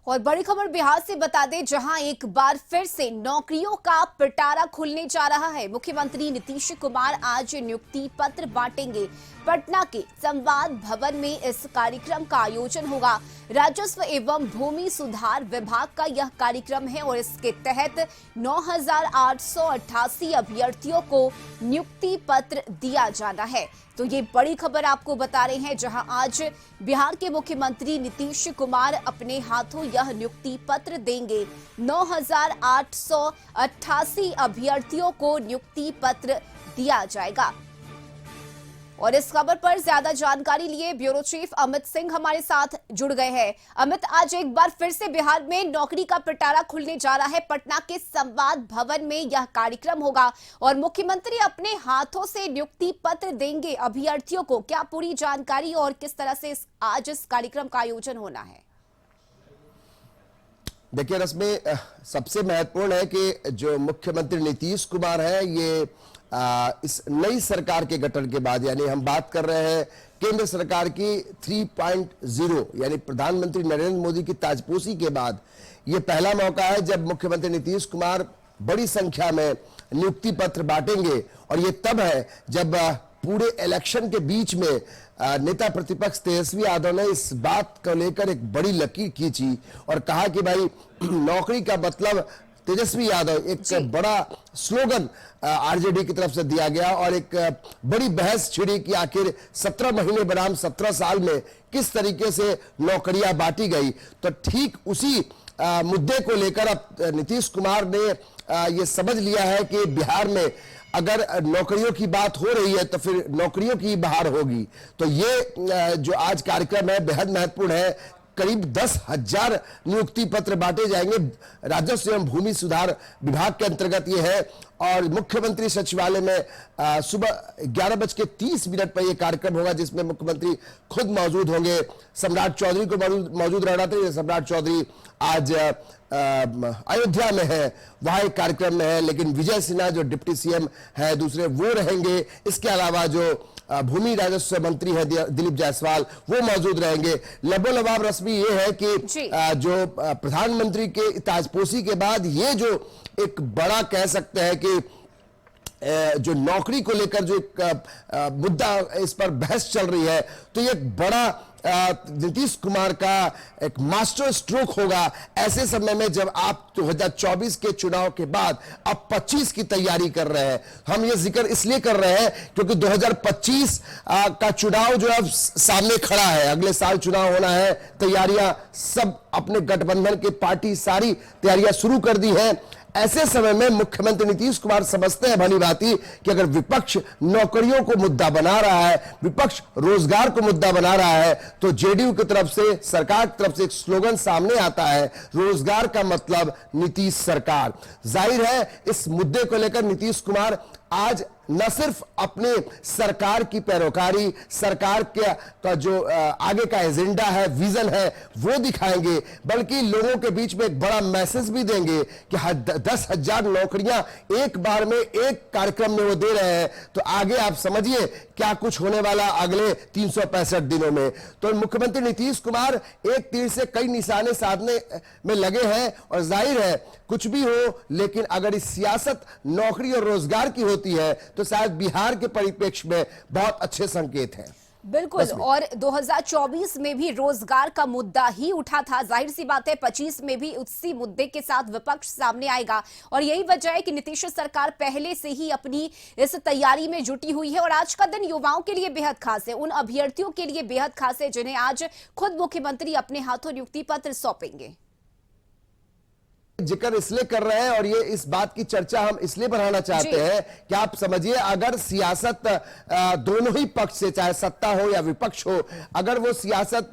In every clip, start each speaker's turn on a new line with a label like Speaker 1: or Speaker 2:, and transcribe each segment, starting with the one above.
Speaker 1: और बड़ी खबर बिहार से बता दें, जहां एक बार फिर से नौकरियों का पिटारा खुलने जा रहा है। मुख्यमंत्री नीतीश कुमार आज नियुक्ति पत्र बांटेंगे। पटना के संवाद भवन में इस कार्यक्रम का आयोजन होगा। राजस्व एवं भूमि सुधार विभाग का यह कार्यक्रम है और इसके तहत 9,888 अभ्यर्थियों को नियुक्ति पत्र दिया जाना है। तो ये बड़ी खबर आपको बता रहे हैं, जहां आज बिहार के मुख्यमंत्री नीतीश कुमार अपने हाथों यह नियुक्ति पत्र देंगे। 9,888 अभ्यर्थियों को नियुक्ति पत्र दिया जाएगा। और इस खबर पर ज्यादा जानकारी लिए ब्यूरो चीफ अमित सिंह हमारे साथ जुड़ गए हैं। अमित, आज एक बार फिर से बिहार में नौकरी का पिटारा खुलने जा रहा है। पटना के संवाद भवन में यह कार्यक्रम होगा और मुख्यमंत्री अपने हाथों से नियुक्ति पत्र देंगे अभ्यर्थियों को। क्या पूरी जानकारी और किस तरह से आज इस कार्यक्रम का आयोजन होना है?
Speaker 2: देखिए रश्मि, सबसे महत्वपूर्ण है कि जो मुख्यमंत्री नीतीश कुमार है, ये इस नई सरकार के गठन के बाद, यानी हम बात कर रहे हैं केंद्र सरकार की 3.0 यानी प्रधानमंत्री नरेंद्र मोदी की ताजपोशी के बाद, ये पहला मौका है जब मुख्यमंत्री नीतीश कुमार बड़ी संख्या में नियुक्ति पत्र बांटेंगे। और ये तब है जब पूरे इलेक्शन के बीच में नेता प्रतिपक्ष तेजस्वी यादव ने इस बात को लेकर एक बड़ी लकीर खींची और कहा कि भाई नौकरी का मतलब, तेजस्वी यादव एक बड़ा स्लोगन आरजेडी की तरफ से दिया गया और एक बड़ी बहस छिड़ी कि आखिर 17 महीने बनाम 17 साल में किस तरीके से नौकरियां बांटी गई। तो ठीक उसी मुद्दे को लेकर अब नीतीश कुमार ने ये समझ लिया है कि बिहार में अगर नौकरियों की बात हो रही है तो फिर नौकरियों की बहार होगी। तो ये जो आज कार्यक्रम है बेहद महत्वपूर्ण है। करीब 10,000 नियुक्ति पत्र बांटे जाएंगे। राजस्व एवं भूमि सुधार विभाग के अंतर्गत ये है और मुख्यमंत्री सचिवालय में सुबह 11:30 पर यह कार्यक्रम होगा, जिसमें मुख्यमंत्री खुद मौजूद होंगे। सम्राट चौधरी को मौजूद रहना था। सम्राट चौधरी आज अयोध्या में है, वहां एक कार्यक्रम में है, लेकिन विजय सिन्हा जो डिप्टी सीएम है दूसरे, वो रहेंगे। इसके अलावा जो भूमि राजस्व मंत्री है दिलीप जायसवाल, वो मौजूद रहेंगे। लबोलबाब रस्मी ये है कि जो प्रधानमंत्री के ताजपोशी के बाद ये जो एक बड़ा कह सकते हैं कि जो नौकरी को लेकर जो एक मुद्दा, इस पर बहस चल रही है, तो ये बड़ा नीतीश कुमार का एक मास्टर स्ट्रोक होगा ऐसे समय में जब आप 2024 के चुनाव के बाद अब 25 की तैयारी कर रहे हैं। हम ये जिक्र इसलिए कर रहे हैं क्योंकि 2025 का चुनाव जो अब सामने खड़ा है, अगले साल चुनाव होना है। तैयारियां सब अपने गठबंधन की पार्टी सारी तैयारियां शुरू कर दी हैं। ऐसे समय में मुख्यमंत्री नीतीश कुमार समझते हैं भली भांति कि अगर विपक्ष नौकरियों को मुद्दा बना रहा है, विपक्ष रोजगार को मुद्दा बना रहा है, तो जेडीयू की तरफ से, सरकार की तरफ से एक स्लोगन सामने आता है, रोजगार का मतलब नीतीश सरकार। जाहिर है इस मुद्दे को लेकर नीतीश कुमार आज न सिर्फ अपने सरकार की पैरोकारी, सरकार के का जो आगे का एजेंडा है, विजन है, वो दिखाएंगे, बल्कि लोगों के बीच में एक बड़ा मैसेज भी देंगे कि 10,000 नौकरियां एक बार में एक कार्यक्रम में वो दे रहे हैं। तो आगे आप समझिए क्या कुछ होने वाला अगले 365 दिनों में। तो मुख्यमंत्री नीतीश कुमार एक तीर से कई निशाने साधने में लगे हैं और जाहिर है कुछ भी हो, लेकिन अगर इस सियासत नौकरी और रोजगार की होती है तो शायद बिहार के परिप्रेक्ष्य में बहुत अच्छे संकेत हैं।
Speaker 1: बिल्कुल, और 2024 में भी रोजगार का मुद्दा ही उठा था। जाहिर सी बात है 25 में भी उसी मुद्दे के साथ विपक्ष सामने आएगा और यही वजह है कि नीतीश सरकार पहले से ही अपनी इस तैयारी में जुटी हुई है। और आज का दिन युवाओं के लिए बेहद खास है, उन अभ्यर्थियों के लिए बेहद खास है जिन्हें आज खुद मुख्यमंत्री अपने हाथों नियुक्ति पत्र सौंपेंगे।
Speaker 2: जिक्र इसलिए कर रहे हैं और ये इस बात की चर्चा हम इसलिए बढ़ाना चाहते हैं कि आप समझिए अगर सियासत दोनों ही पक्ष से, चाहे सत्ता हो या विपक्ष हो, अगर वो सियासत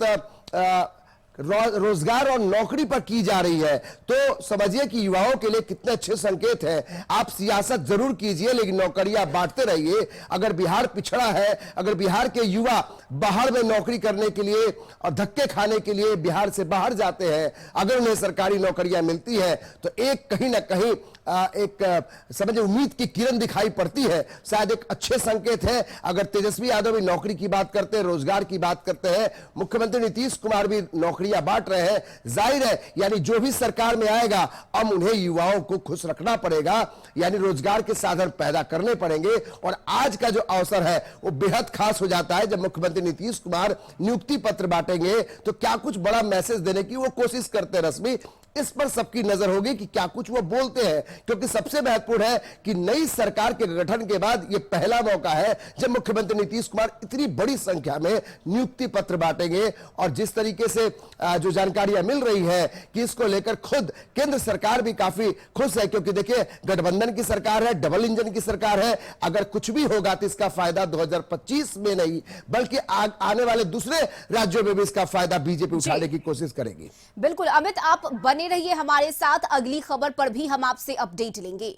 Speaker 2: रोजगार और नौकरी पर की जा रही है तो समझिए कि युवाओं के लिए कितने अच्छे संकेत हैं। आप सियासत जरूर कीजिए लेकिन नौकरियां बांटते रहिए। अगर बिहार पिछड़ा है, अगर बिहार के युवा बाहर में नौकरी करने के लिए और धक्के खाने के लिए बिहार से बाहर जाते हैं, अगर उन्हें सरकारी नौकरियां मिलती है तो एक कहीं ना कहीं एक समझे उम्मीद की किरण दिखाई पड़ती है, शायद एक अच्छे संकेत है। अगर तेजस्वी यादव भी नौकरी की बात करते हैं, रोजगार की बात करते हैं, मुख्यमंत्री नीतीश कुमार भी नौकरी लकड़ियां बांट रहे हैं। जाहिर है यानी जो भी सरकार में आएगा अब उन्हें युवाओं को खुश रखना पड़ेगा, यानी रोजगार के साधन पैदा करने पड़ेंगे। और आज का जो अवसर है वो बेहद खास हो जाता है जब मुख्यमंत्री नीतीश कुमार नियुक्ति पत्र बांटेंगे तो क्या कुछ बड़ा मैसेज देने की वो कोशिश करते हैं। रश्मि, इस पर सबकी नजर होगी कि क्या कुछ वो बोलते हैं, क्योंकि सबसे महत्वपूर्ण है कि नई सरकार के गठन के बाद यह पहला मौका है जब मुख्यमंत्री नीतीश कुमार इतनी बड़ी संख्या में नियुक्ति पत्र बांटेंगे। और जिस तरीके से जो जानकारियां मिल रही है कि इसको लेकर खुद केंद्र सरकार भी काफी खुश है, क्योंकि देखिए गठबंधन की सरकार है, डबल इंजन की सरकार है। अगर कुछ भी होगा तो इसका फायदा 2025 में नहीं बल्कि आने वाले दूसरे राज्यों में भी इसका फायदा बीजेपी उठाने की कोशिश करेगी।
Speaker 1: बिल्कुल अमित, आप बने रहिए हमारे साथ, अगली खबर पर भी हम आपसे अपडेट लेंगे।